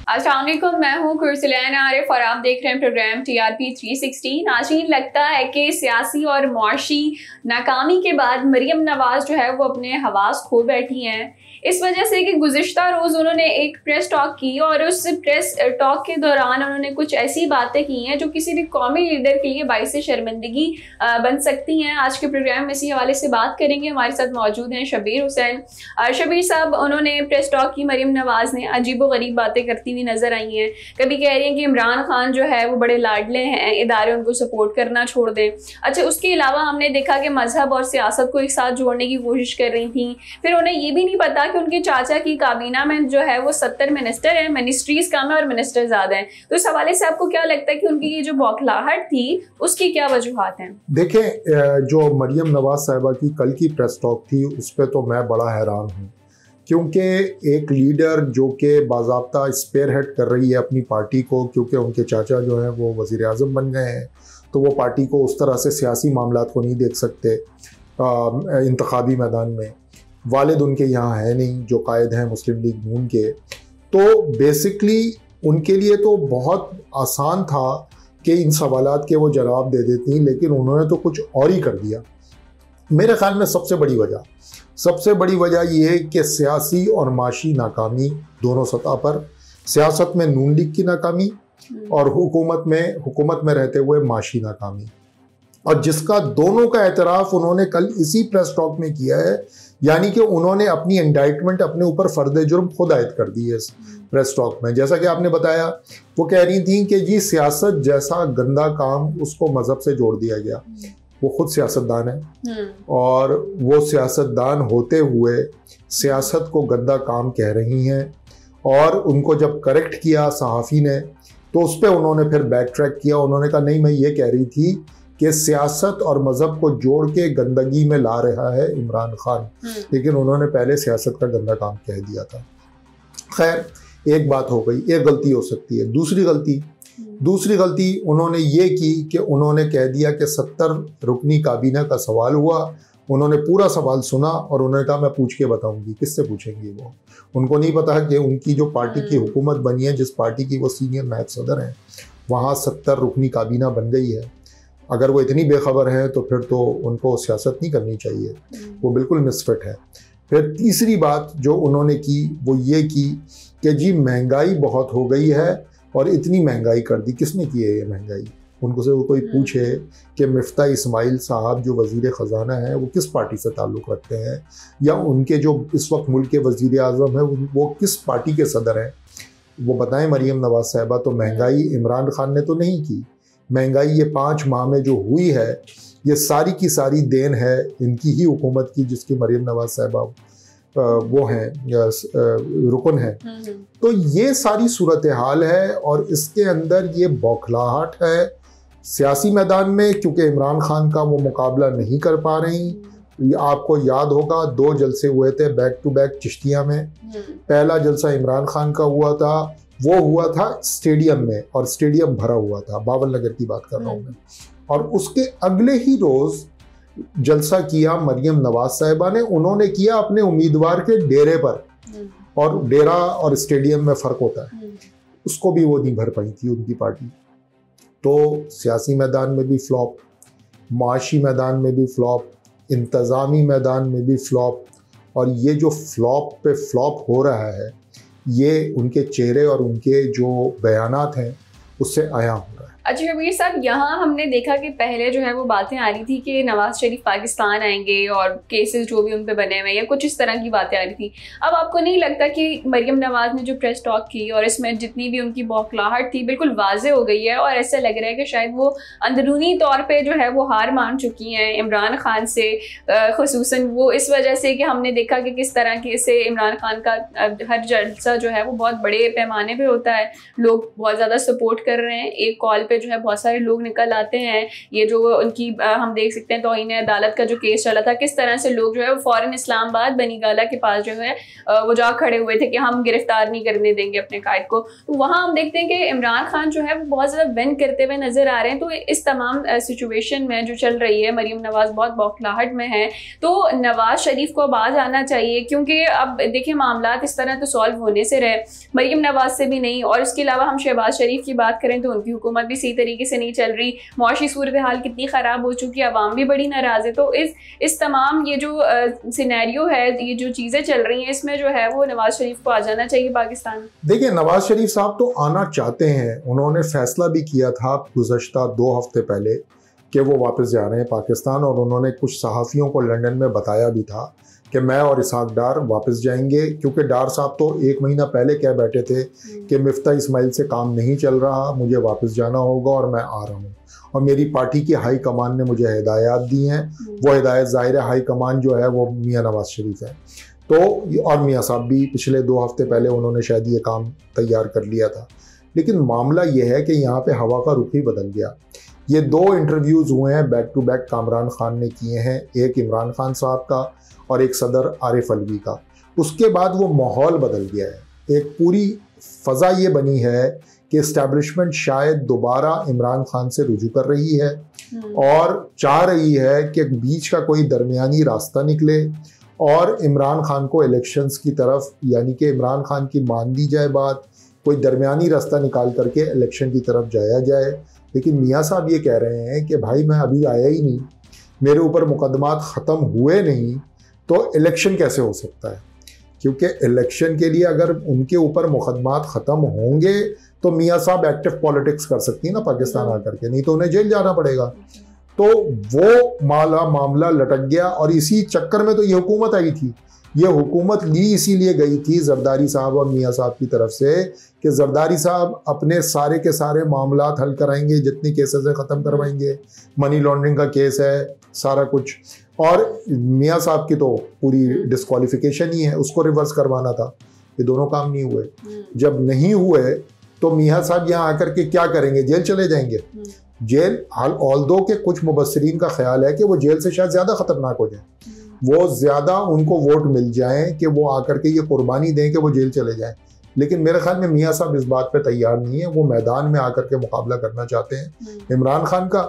अस्सलाम वालेकुम, मैं हूँ कुरसलैन आरिफ और आप देख रहे हैं प्रोग्राम TRP 360। नाज़रीन, लगता है कि सियासी और मुआशी नाकामी के बाद मरियम नवाज जो है वो अपने हवास खो बैठी हैं, इस वजह से कि गुज़िश्ता रोज़ उन्होंने एक प्रेस टॉक की और उस प्रेस टॉक के दौरान उन्होंने कुछ ऐसी बातें की हैं जो किसी भी कौमी लीडर के लिए बाइस शर्मिंदगी बन सकती हैं। आज के प्रोग्राम में इसी हवाले से बात करेंगे। हमारे साथ मौजूद हैं शबीर हुसैन। शबीर साहब, उन्होंने प्रेस टॉक की, मरियम नवाज ने अजीबोगरीब बातें करती हुई नजर आई हैं। कभी कह रही हैं कि इमरान खान जो है वो बड़े लाडले हैं, इदारे उनको सपोर्ट करना छोड़ दें। अच्छा, उसके अलावा हमने देखा कि मजहब और सियासत को एक साथ जोड़ने की कोशिश कर रही थी। फिर उन्हें ये भी नहीं पता कि उनके चाचा की काबीना में जो है वो 70 मिनिस्टर हैं, मिनिस्ट्रीज कम है और मिनिस्टर ज़्यादा हैं। तो इस हवाले से आपको क्या लगता है कि उनकी ये जो बौखलाहट थी उसकी क्या वजूहात हैं? देखें, जो मरियम नवाज साहिबा की कल की प्रेस टॉक थी उस पर तो मैं बड़ा हैरान हूँ, क्योंकि एक लीडर जो कि बाज़ाब्ता स्पेयर हेड कर रही है अपनी पार्टी को, क्योंकि उनके चाचा जो हैं वो वज़ीर आज़म बन गए हैं, तो वो पार्टी को उस तरह से सियासी मामलात को नहीं देख सकते इंतखाबी मैदान में। वालिद उनके यहाँ है नहीं जो कायद हैं मुस्लिम लीग नून के, तो बेसिकली उनके लिए तो बहुत आसान था कि इन सवालात के वो जवाब दे देती, लेकिन उन्होंने तो कुछ और ही कर दिया। मेरे ख्याल में सबसे बड़ी वजह ये है कि सियासी और माशी नाकामी दोनों सतह पर, सियासत में नून लीग की नाकामी और हुकूमत में रहते हुए माशी नाकामी, और जिसका दोनों का एतराफ़ उन्होंने कल इसी प्रेस टॉक में किया है। यानी कि उन्होंने अपनी इंडाइटमेंट अपने ऊपर फ़र्द जुर्म खुद आयद कर दी है इस प्रेस टॉक में। जैसा कि आपने बताया, वो कह रही थी कि जी सियासत जैसा गंदा काम उसको मज़हब से जोड़ दिया गया। वो खुद सियासतदान है और वो सियासतदान होते हुए सियासत को गंदा काम कह रही हैं, और उनको जब करेक्ट किया सहाफ़ी ने तो उस पर उन्होंने फिर बैक ट्रैक किया। उन्होंने कहा नहीं, मैं ये कह रही थी कि सियासत और मज़हब को जोड़ के गंदगी में ला रहा है इमरान खान, लेकिन उन्होंने पहले सियासत का गंदा काम कह दिया था। खैर, एक बात हो गई, एक गलती हो सकती है। दूसरी गलती उन्होंने ये की कि उन्होंने कह दिया कि 70 रुकनी काबीना का सवाल हुआ। उन्होंने पूरा सवाल सुना और उन्होंने कहा मैं पूछ के बताऊंगी। किससे पूछेंगी वो? उनको नहीं पता कि उनकी जो पार्टी की हुकूमत बनी है, जिस पार्टी की वो सीनियर नायब सदर हैं, वहाँ 70 रुकनी काबीना बन गई है। अगर वो इतनी बेखबर हैं तो फिर तो उनको सियासत नहीं करनी चाहिए, वो बिल्कुल मिसफिट है। फिर तीसरी बात जो उन्होंने की वो ये की कि जी महंगाई बहुत हो गई है, और इतनी महंगाई कर दी। किसने की है ये महंगाई? उनको से कोई पूछे कि मिफ्ता इस्माइल साहब जो वज़ीर ख़जाना है वो किस पार्टी से ताल्लुक़ रखते हैं, या उनके जो इस वक्त मुल्क के वज़ीर आज़म है वो किस पार्टी के सदर हैं, वो बताएं। मरियम नवाज साहिबा, तो महंगाई इमरान खान ने तो नहीं की। महंगाई ये 5 माह में जो हुई है ये सारी की सारी देन है इनकी ही हुकूमत की, जिसकी मरियम नवाज साहिबा वो हैं रुकन है। तो ये सारी सूरत हाल है, और इसके अंदर ये बौखलाहट है सियासी मैदान में, क्योंकि इमरान खान का वो मुकाबला नहीं कर पा रही। आपको याद होगा 2 जलसे हुए थे बैक टू बैक चिश्तिया में। पहला जलसा इमरान खान का हुआ था, वो हुआ था स्टेडियम में, और स्टेडियम भरा हुआ था। बावल नगर की बात कर रहा हूँ मैं। और उसके अगले ही रोज़ जलसा किया मरियम नवाज साहिबा ने। उन्होंने किया अपने उम्मीदवार के डेरे पर, और डेरा और स्टेडियम में फ़र्क होता है, उसको भी वो नहीं भर पाई थी उनकी पार्टी। तो सियासी मैदान में भी फ्लॉप, माशी मैदान में भी फ्लॉप, इंतज़ामी मैदान में भी फ्लॉप, और ये जो फ्लॉप पे फ्लॉप हो रहा है ये उनके चेहरे और उनके जो बयानात हैं उससे आया हो रहा है। अच्छा शबीर साहब, यहाँ हमने देखा कि पहले जो है वो बातें आ रही थी कि नवाज शरीफ पाकिस्तान आएंगे और केसेस जो भी उन पे बने हुए या कुछ इस तरह की बातें आ रही थी। अब आपको नहीं लगता कि मरियम नवाज ने जो प्रेस टॉक की और इसमें जितनी भी उनकी बौखलाहट थी बिल्कुल वाजे हो गई है, और ऐसा लग रहा है कि शायद वो अंदरूनी तौर पर जो है वो हार मान चुकी हैं इमरान खान से, खुसूसन वो इस वजह से कि हमने देखा कि किस तरह के से इमरान खान का हर जलसा जो है वो बहुत बड़े पैमाने पर होता है, लोग बहुत ज़्यादा सपोर्ट कर रहे हैं। एक कॉल पे पे जो है बहुत सारे लोग निकल आते हैं। ये जो उनकी हम देख सकते हैं तौहीन अदालत का जो केस चला था, किस तरह से लोग जो है वो फ़ौरन इस्लामाबाद बनी गाला के पास जो है वो जा खड़े हुए थे कि हम गिरफ्तार नहीं करने देंगे अपने कायद को। तो वहाँ हम देखते हैं कि इमरान खान जो है वो बहुत ज़्यादा विन करते हुए नज़र आ रहे हैं। तो इस तमाम सिचुएशन में जो चल रही है, मरीम नवाज़ बहुत बौखलाहट में है, तो नवाज शरीफ को अब आ जाना चाहिए, क्योंकि अब देखिए मामला इस तरह तो सॉल्व होने से रहे, मरीम नवाज से भी नहीं। और इसके अलावा हम शहबाज शरीफ की बात करें तो उनकी हुकूमत भी सही तरीके से नहीं चल रही, मुआशी सूरत हाल कितनी ख़राब हो चुकी है, अवाम भी बड़ी नाराज़ है। तो इस तमाम ये जो सिनेरियो है, ये जो चीज़ें चल रही हैं, इसमें जो है वो नवाज शरीफ को आ जाना चाहिए पाकिस्तान। देखिए, नवाज शरीफ साहब तो आना चाहते हैं, उन्होंने फैसला भी किया था गुज़श्ता 2 हफ्ते पहले कि वो वापस जा रहे हैं पाकिस्तान, और उन्होंने कुछ सहाफ़ियों को लंदन में बताया भी था कि मैं और इसहाक डार वापस जाएंगे, क्योंकि डार साहब तो 1 महीना पहले कह बैठे थे कि मिफ्ता इस्माइल से काम नहीं चल रहा, मुझे वापस जाना होगा और मैं आ रहा हूँ। और मेरी पार्टी की हाई कमान ने मुझे हिदायत दी हैं, वो हिदायत ज़ाहिर हाई कमान जो है वो मियाँ नवाज शरीफ है। तो और मियाँ साहब भी पिछले 2 हफ्ते पहले उन्होंने शायद ये काम तैयार कर लिया था। लेकिन मामला ये है कि यहाँ पे हवा का रुख ही बदल गया। ये 2 इंटरव्यूज़ हुए हैं back to back, Kamran Khan ने किए हैं, एक इमरान खान साहब का और एक सदर आरिफ अलवी का। उसके बाद वो माहौल बदल गया है, एक पूरी फ़ज़ा ये बनी है कि इस्टेब्लिशमेंट शायद दोबारा इमरान खान से रुजू कर रही है और चाह रही है कि बीच का कोई दरमियानी रास्ता निकले और इमरान खान को इलेक्शंस की तरफ, यानी कि इमरान खान की मान दी जाए बात, कोई दरमियानी रास्ता निकाल करके इलेक्शन की तरफ जाया जाए। लेकिन मियाँ साहब ये कह रहे हैं कि भाई मैं अभी आया ही नहीं, मेरे ऊपर मुकदमात ख़त्म हुए नहीं, तो इलेक्शन कैसे हो सकता है? क्योंकि इलेक्शन के लिए अगर उनके ऊपर मुकदमात ख़त्म होंगे तो मियाँ साहब एक्टिव पॉलिटिक्स कर सकती है ना पाकिस्तान आकर के, नहीं तो उन्हें जेल जाना पड़ेगा। तो वो मामला लटक गया और इसी चक्कर में तो ये हुकूमत आई थी। ये हुकूमत ली इसीलिए गई थी जरदारी साहब और मियाँ साहब की तरफ से कि जरदारी साहब अपने सारे के सारे मामलात हल कराएंगे, जितनी केसेस है ख़त्म करवाएंगे, मनी लॉन्ड्रिंग का केस है, सारा कुछ। और मियाँ साहब की तो पूरी डिस्क्वालिफिकेशन ही है, उसको रिवर्स करवाना था। ये दोनों काम नहीं हुए। जब नहीं हुए तो मियाँ साहब यहाँ आकर के क्या करेंगे? जेल चले जाएंगे। जेल ऑल्दो के कुछ मुबस्सिरीन का ख्याल है कि वो जेल से शायद ज़्यादा ख़तरनाक हो जाए, वो ज़्यादा उनको वोट मिल जाएं कि वो आकर के ये कुर्बानी दें कि वो जेल चले जाएं। लेकिन मेरे ख्याल में मियाँ साहब इस बात पे तैयार नहीं है। वो मैदान में आकर के मुकाबला करना चाहते हैं इमरान खान का,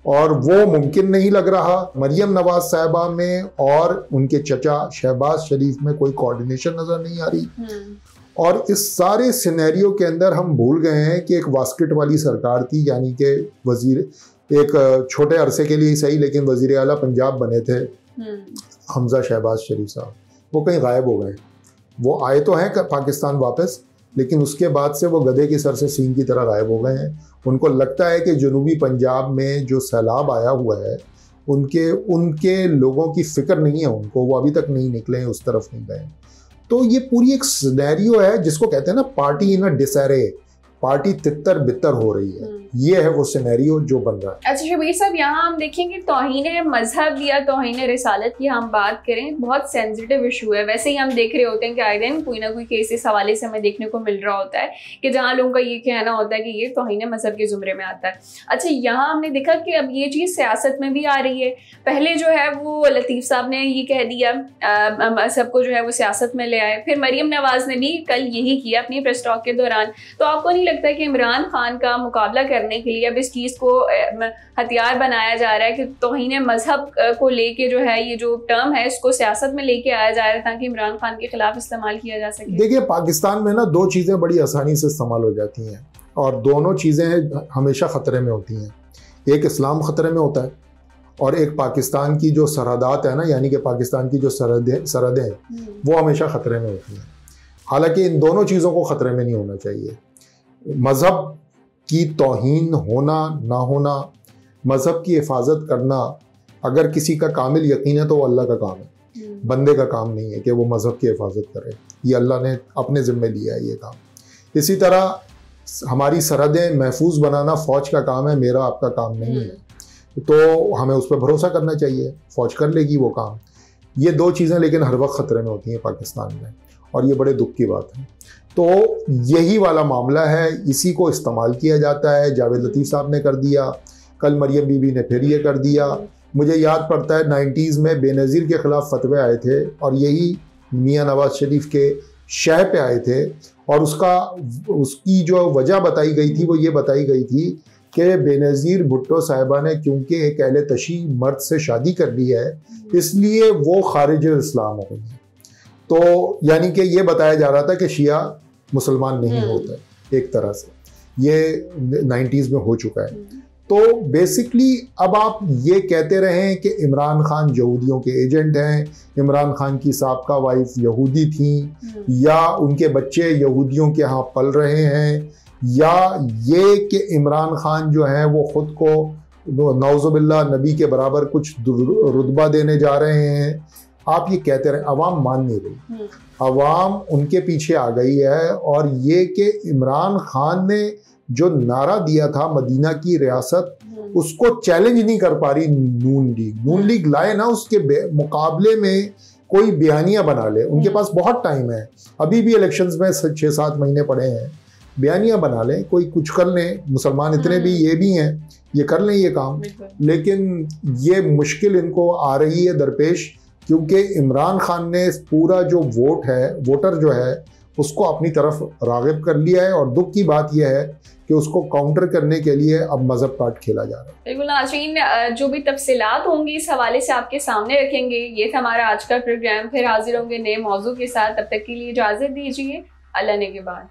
और वो मुमकिन नहीं लग रहा। मरियम नवाज साहिबा में और उनके चचा शहबाज शरीफ में कोई कोऑर्डिनेशन नज़र नहीं आ रही। और इस सारे सिनेरियो के अंदर हम भूल गए हैं कि एक वास्किट वाली सरकार थी, यानी कि वजीर, एक छोटे अरसे के लिए ही सही लेकिन वजीर आला पंजाब बने थे हमजा शहबाज शरीफ साहब, वो कहीं गायब हो गए। वो आए तो हैं पाकिस्तान वापस, लेकिन उसके बाद से वो गधे के सर से सींग की तरह गायब हो गए हैं। उनको लगता है कि जनूबी पंजाब में जो सैलाब आया हुआ है उनके लोगों की फिक्र नहीं है उनको, वो अभी तक नहीं निकले हैं, उस तरफ नहीं गए। तो ये पूरी एक सिनेरियो है जिसको कहते हैं ना पार्टी इन अ डिसअरे, पार्टी तितर बितर हो रही है। ये है वो सिनेरियो जो बन रहा है। अच्छा शबीर साहब, यहाँ हम देखेंगे तौहीन मजहब या तौहीन रिसालत की हम बात करें, बहुत सेंसिटिव इशू है। वैसे ही हम देख रहे होते हैं कि आए दिन कोई ना कोई केस इस हवाले से हमें देखने को मिल रहा होता है कि जहाँ लोगों का ये कहना होता है कि ये तौहीन मजहब के जुमरे में आता है। अच्छा, यहाँ हमने देखा कि अब ये चीज़ सियासत में भी आ रही है। पहले जो है वो लतीफ़ साहब ने ये कह दिया, मजहब को जो है वो सियासत में ले आए, फिर मरीम नवाज़ ने भी कल यही किया अपनी प्रेस टॉक के दौरान। तो आपको नहीं लगता कि इमरान खान का मुकाबला करने के लिए अब इस चीज़ को हथियार बनाया जा रहा है कि तौहीन मजहब को लेके जो है ये जो टर्म है इसको सियासत में लेके आया जा रहा है ताकि इमरान खान के खिलाफ इस्तेमाल किया जा सके? देखिए, पाकिस्तान में ना 2 चीज़ें बड़ी आसानी से इस्तेमाल हो जाती हैं और दोनों चीज़ें हमेशा ख़तरे में होती हैं। एक इस्लाम ख़तरे में होता है और एक पाकिस्तान की जो सरहदात है ना, यानी कि पाकिस्तान की जो सरहदें हैं वो हमेशा ख़तरे में होती हैं। हालांकि इन दोनों चीज़ों को ख़तरे में नहीं होना चाहिए। मज़हब की तौहीन होना ना होना, मज़हब की हिफाजत करना, अगर किसी का कामिल यकीन है तो वो अल्लाह का काम है, बंदे का काम नहीं है कि वो मज़हब की हिफाजत करे। ये अल्लाह ने अपने ज़िम्मे लिया है ये काम। इसी तरह हमारी सरहदें महफूज बनाना फ़ौज का काम है, मेरा आपका काम नहीं है। तो हमें उस पर भरोसा करना चाहिए, फ़ौज कर लेगी वो काम। ये 2 चीज़ें लेकिन हर वक्त ख़तरे में होती हैं पाकिस्तान में, और ये बड़े दुख की बात है। तो यही वाला मामला है, इसी को इस्तेमाल किया जाता है। जावेद लतीफ़ साहब ने कर दिया, कल मरियम बीबी ने फिर ये कर दिया। मुझे याद पड़ता है 90s में बेनज़ीर के ख़िलाफ़ फतवे आए थे और यही मियाँ नवाज शरीफ के शह पे आए थे, और उसकी जो वजह बताई गई थी वो ये बताई गई थी कि बेनज़ीर भुट्टो साहिबा ने क्योंकि एक अहले तशी मर्द से शादी कर ली है, इसलिए वो खारिज इस्लाम हो गई है। तो यानी कि ये बताया जा रहा था कि शिया मुसलमान नहीं होता, एक तरह से ये 90s में हो चुका है। तो बेसिकली अब आप ये कहते रहे कि इमरान खान यहूदियों के एजेंट हैं, इमरान खान की साबका वाइफ यहूदी थी, या उनके बच्चे यहूदियों के यहाँ पल रहे हैं, या ये कि इमरान खान जो है वो ख़ुद को नौज़ुबिल्लाह नबी के बराबर कुछ रुतबा देने जा रहे हैं। आप ये कहते रहे, अवाम मान नहीं रही, अवाम उनके पीछे आ गई है। और ये कि इमरान खान ने जो नारा दिया था मदीना की रियासत, उसको चैलेंज नहीं कर पा रही नून लीग लाए ना, उसके मुकाबले में कोई बयानियां बना ले। उनके पास बहुत टाइम है, अभी भी इलेक्शंस में 6-7 महीने पड़े हैं, बयानियां बना लें, कोई कुछ कर लें। मुसलमान इतने भी ये भी हैं, ये कर लें ये काम। लेकिन ये मुश्किल इनको आ रही है दरपेश, क्योंकि इमरान खान ने पूरा जो वोटर जो है उसको अपनी तरफ राग़िब कर लिया है। और दुख की बात यह है कि उसको काउंटर करने के लिए अब मजहब कार्ड खेला जा रहा है। बिल्कुल नाज़रीन, जो भी तफसीलात होंगी इस हवाले से आपके सामने रखेंगे। ये था हमारा आज का प्रोग्राम, फिर हाजिर होंगे नए मौजू के साथ। तब तक के लिए इजाज़त दीजिए, अल्लाह ने के बाद।